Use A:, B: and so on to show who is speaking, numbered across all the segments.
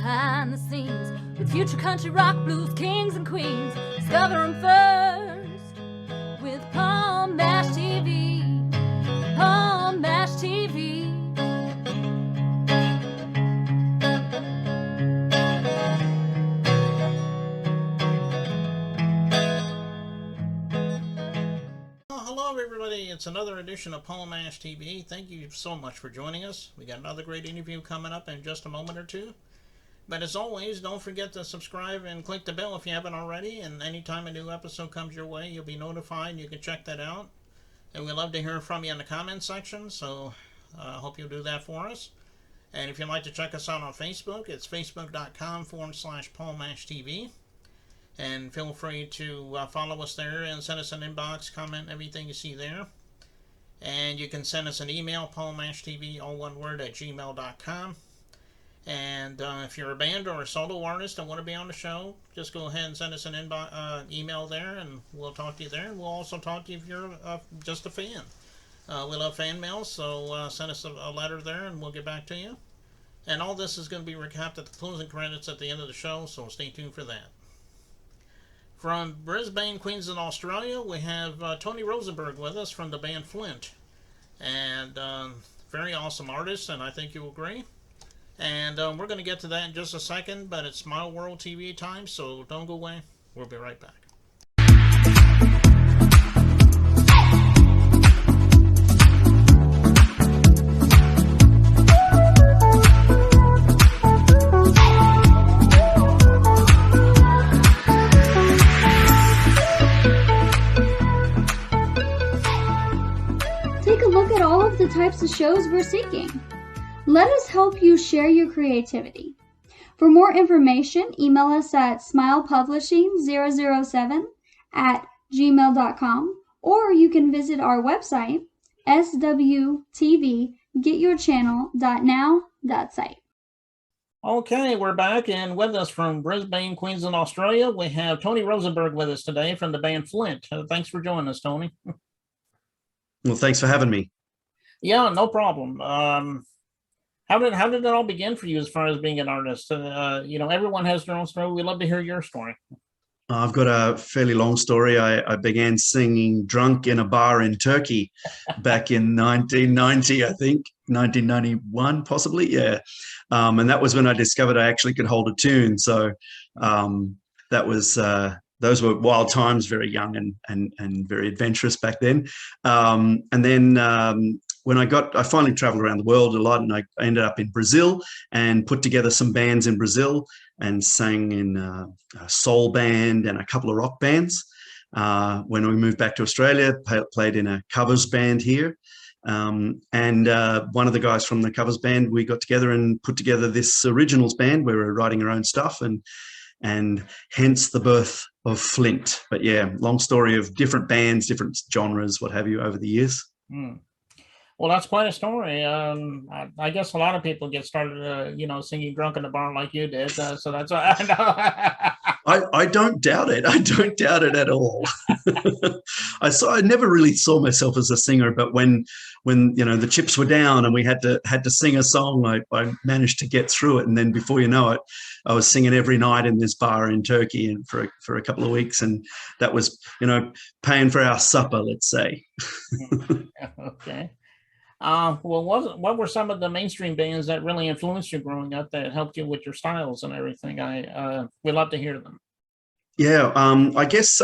A: behind the scenes with future country rock blues kings and queens. Discover them first with Palm Mash TV. Palm Mash TV.
B: Hello everybody, it's another edition of Palm Mash TV. Thank you so much for joining us. We got another great interview coming up in just a moment or two. But as always, don't forget to subscribe and click the bell if you haven't already. And anytime a new episode comes your way, you'll be notified. You can check that out. And we'd love to hear from you in the comments section, so I hope you'll do that for us. And if you'd like to check us out on Facebook, it's facebook.com/PalmMashTV. And feel free to follow us there and send us an inbox, comment, everything you see there. And you can send us an email, palmmashtv, all one word, @gmail.com. And if you're a band or a solo artist and want to be on the show, just go ahead and send us an email there, and we'll talk to you there. And we'll also talk to you if you're just a fan. We love fan mail, so send us a letter there, and we'll get back to you. And all this is going to be recapped at the closing credits at the end of the show, so stay tuned for that. From Brisbane, Queensland, Australia, we have Tony Rosenberg with us from the band Flint. And very awesome artist, and I think you'll agree. And we're going to get to that in just a second, but it's Smile World TV time, so don't go away. We'll be right back.
C: Take a look at all of the types of shows we're seeking. Let us help you share your creativity. For more information, email us at smilepublishing007@gmail.com, or you can visit our website, swtvgetyourchannel.now.site.
B: Okay, we're back, and with us from Brisbane, Queensland, Australia, we have Tony Rosenberg with us today from the band Flint. Thanks for joining us, Tony.
D: Well, thanks for having me.
B: Yeah, no problem. How did it all begin for you as far as being an artist? Everyone has their own story. We'd love to hear your story.
D: I've got a fairly long story. I began singing drunk in a bar in Turkey back in 1990, I think, 1991 possibly, yeah. And that was when I discovered I actually could hold a tune. So that was those were wild times, very young and very adventurous back then. And then when I finally traveled around the world a lot, and I ended up in Brazil and put together some bands in Brazil and sang in a soul band and a couple of rock bands. When we moved back to Australia, played in a covers band here. And one of the guys from the covers band, we got together and put together this originals band where we're writing our own stuff, and hence the birth of Flint. But yeah, long story of different bands, different genres, what have you, over the years.
B: Well, that's quite a story. I guess a lot of people get started, singing drunk in the bar like you did. So that's why I know.
D: I don't doubt it. I don't doubt it at all. I never really saw myself as a singer, but when the chips were down and we had to sing a song, I managed to get through it. And then before you know it, I was singing every night in this bar in Turkey and for a couple of weeks, and that was paying for our supper, let's say.
B: Okay. What were some of the mainstream bands that really influenced you growing up, that helped you with your styles and everything? We'd love to hear them.
D: Yeah, I guess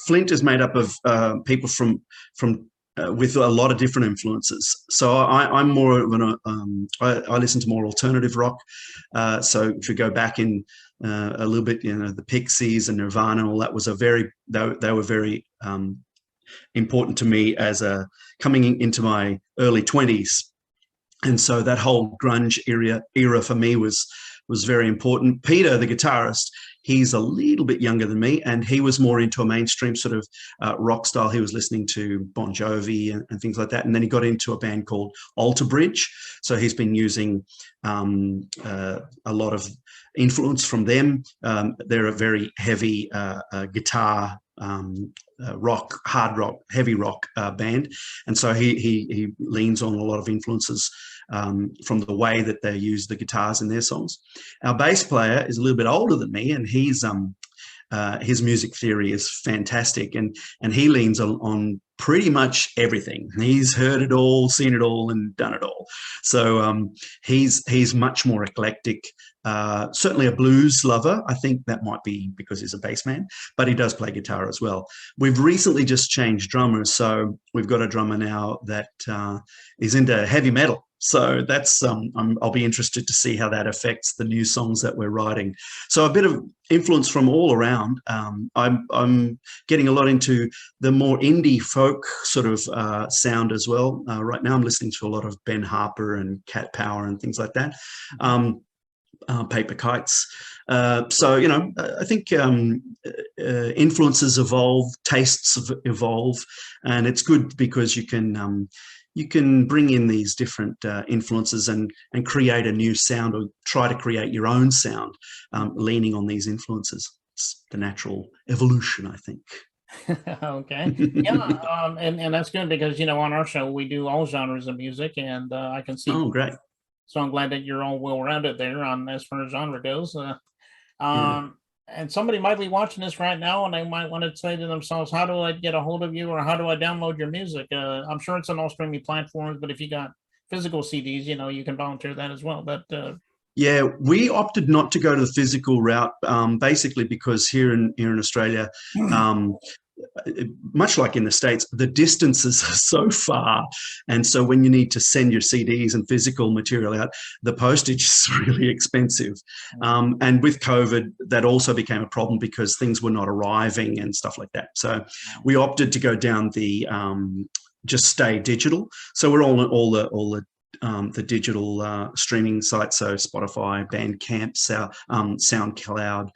D: Flint is made up of people from with a lot of different influences. So I'm more of I listen to more alternative rock. So if you go back in a little bit, the Pixies and Nirvana and all that was they were very important to me as coming into my early 20s. And so that whole grunge era for me was very important. Peter, the guitarist, he's a little bit younger than me, and he was more into a mainstream sort of rock style. He was listening to Bon Jovi and things like that. And then he got into a band called Alter Bridge. So he's been using a lot of influence from them. They're a very heavy guitar rock, hard rock, heavy rock band, and so he leans on a lot of influences from the way that they use the guitars in their songs. Our bass player is a little bit older than me, and his music theory is fantastic, and he leans on pretty much everything. He's heard it all, seen it all, and done it all. So he's much more eclectic. Certainly a blues lover. I think that might be because he's a bass man, but he does play guitar as well. We've recently just changed drummers, so we've got a drummer now that is into heavy metal. So that's I'll be interested to see how that affects the new songs that we're writing. So a bit of influence from all around. I'm getting a lot into the more indie folk sort of sound as well. Right now I'm listening to a lot of Ben Harper and Cat Power and things like that. Paper Kites. So, you know, I think influences evolve, tastes evolve, and it's good because you can bring in these different influences and create a new sound, or try to create your own sound, leaning on these influences. It's the natural evolution, I think.
B: Okay. Yeah. And that's good because, you know, on our show, we do all genres of music, and I can see.
D: Oh, great.
B: So I'm glad that you're all well-rounded there on as far as genre goes. And somebody might be watching this right now, and they might want to say to themselves, how do I get a hold of you, or how do I download your music? I'm sure it's on all streaming platforms, but if you got physical CDs, you know, you can volunteer that as well. But
D: yeah, we opted not to go to the physical route, basically because here in Australia, much like in the States, the distances are so far. And so when you need to send your CDs and physical material out, the postage is really expensive. And with COVID, that also became a problem because things were not arriving and stuff like that. So we opted to go down the just stay digital. So we're all the digital streaming sites, so Spotify, Bandcamp, SoundCloud,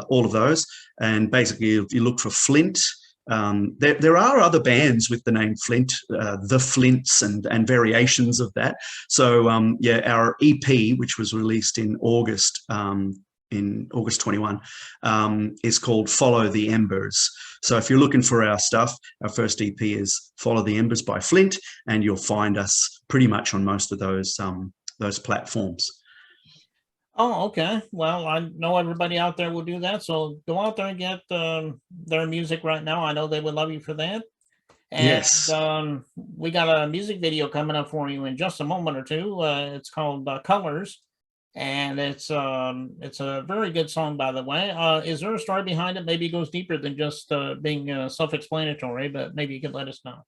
D: all of those. And basically, if you look for Flint, there are other bands with the name Flint, the Flints, and variations of that. So yeah, our EP, which was released in August 21, is called Follow the Embers. So if you're looking for our stuff, our first EP is Follow the Embers by Flint, and you'll find us pretty much on most of those platforms.
B: Oh, okay. Well, I know everybody out there will do that. So go out there and get their music right now. I know they would love you for that. And,
D: yes.
B: We got a music video coming up for you in just a moment or two. It's called Colors. And it's a very good song, by the way. Is there a story behind it? Maybe it goes deeper than just being self-explanatory, but maybe you could let us know.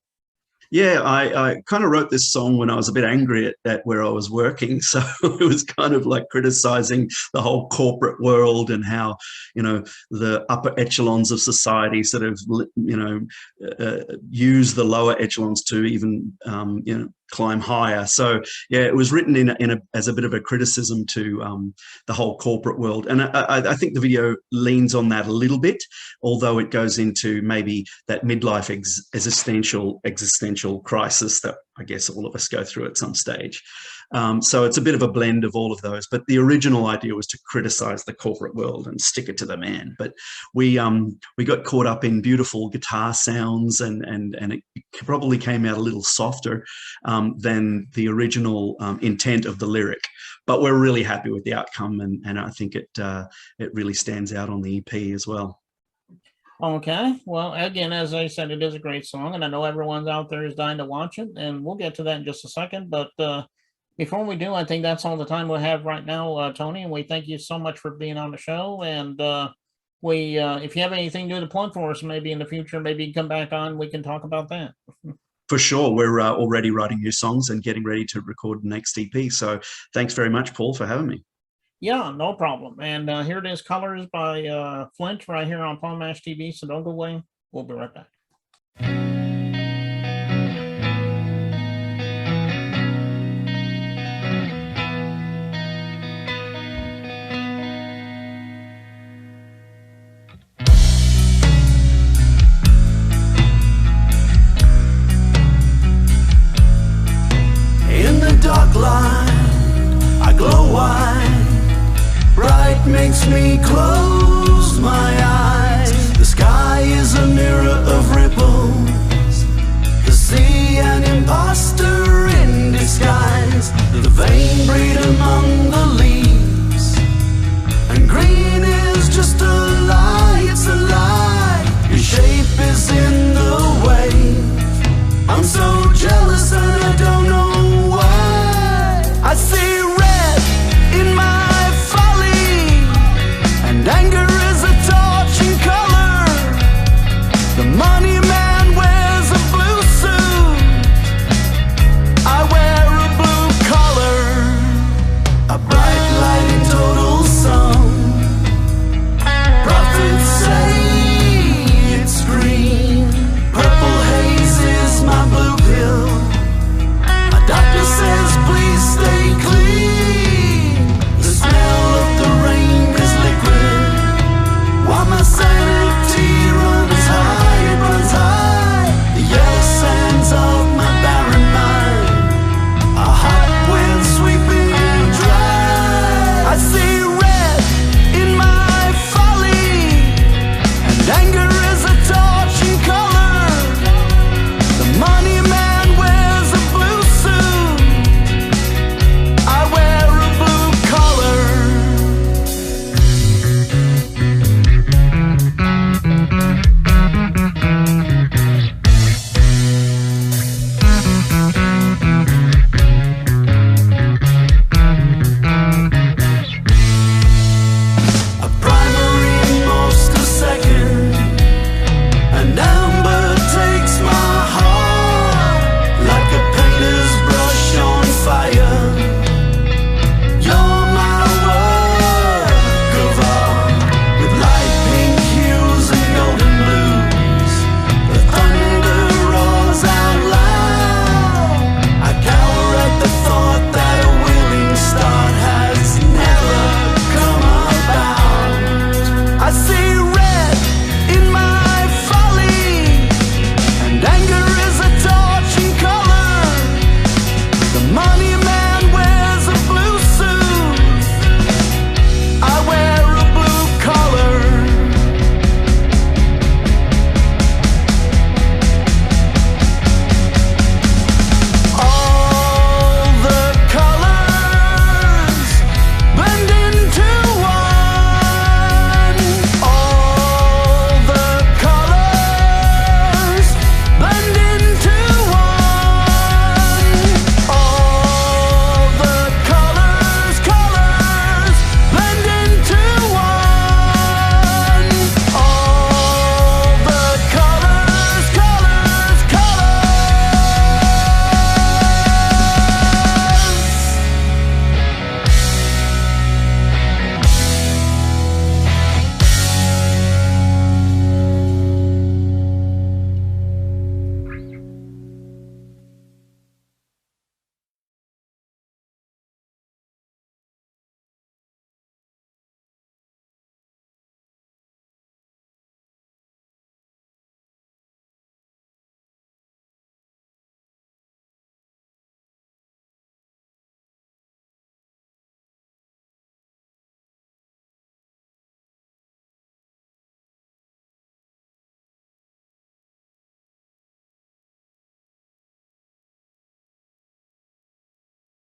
D: Yeah, I kind of wrote this song when I was a bit angry at where I was working. So it was kind of like criticizing the whole corporate world and how, you know, the upper echelons of society sort of, you know, use the lower echelons to even, you know, climb higher. So yeah, it was written as a bit of a criticism to the whole corporate world, and I think the video leans on that a little bit, although it goes into maybe that midlife existential crisis that I guess all of us go through at some stage. So it's a bit of a blend of all of those, but the original idea was to criticize the corporate world and stick it to the man. But we got caught up in beautiful guitar sounds, and it probably came out a little softer than the original intent of the lyric. But we're really happy with the outcome, and I think it really stands out on the EP as well.
B: Okay. Well, again, as I said, it is a great song, and I know everyone's out there is dying to watch it, and we'll get to that in just a second. But before we do, I think that's all the time we'll have right now, Tony, and we thank you so much for being on the show. And if you have anything new to plug for us, maybe in the future, maybe you can come back on, we can talk about that.
D: For sure. We're already writing new songs and getting ready to record the next EP. So thanks very much, Paul, for having me.
B: Yeah, no problem. And here it is, Colors by Flint, right here on Paul Mash TV. So don't go away. We'll be right back.
E: In the dark line, I glow wide. Bright makes me close my eyes. The sky is an era of ripple.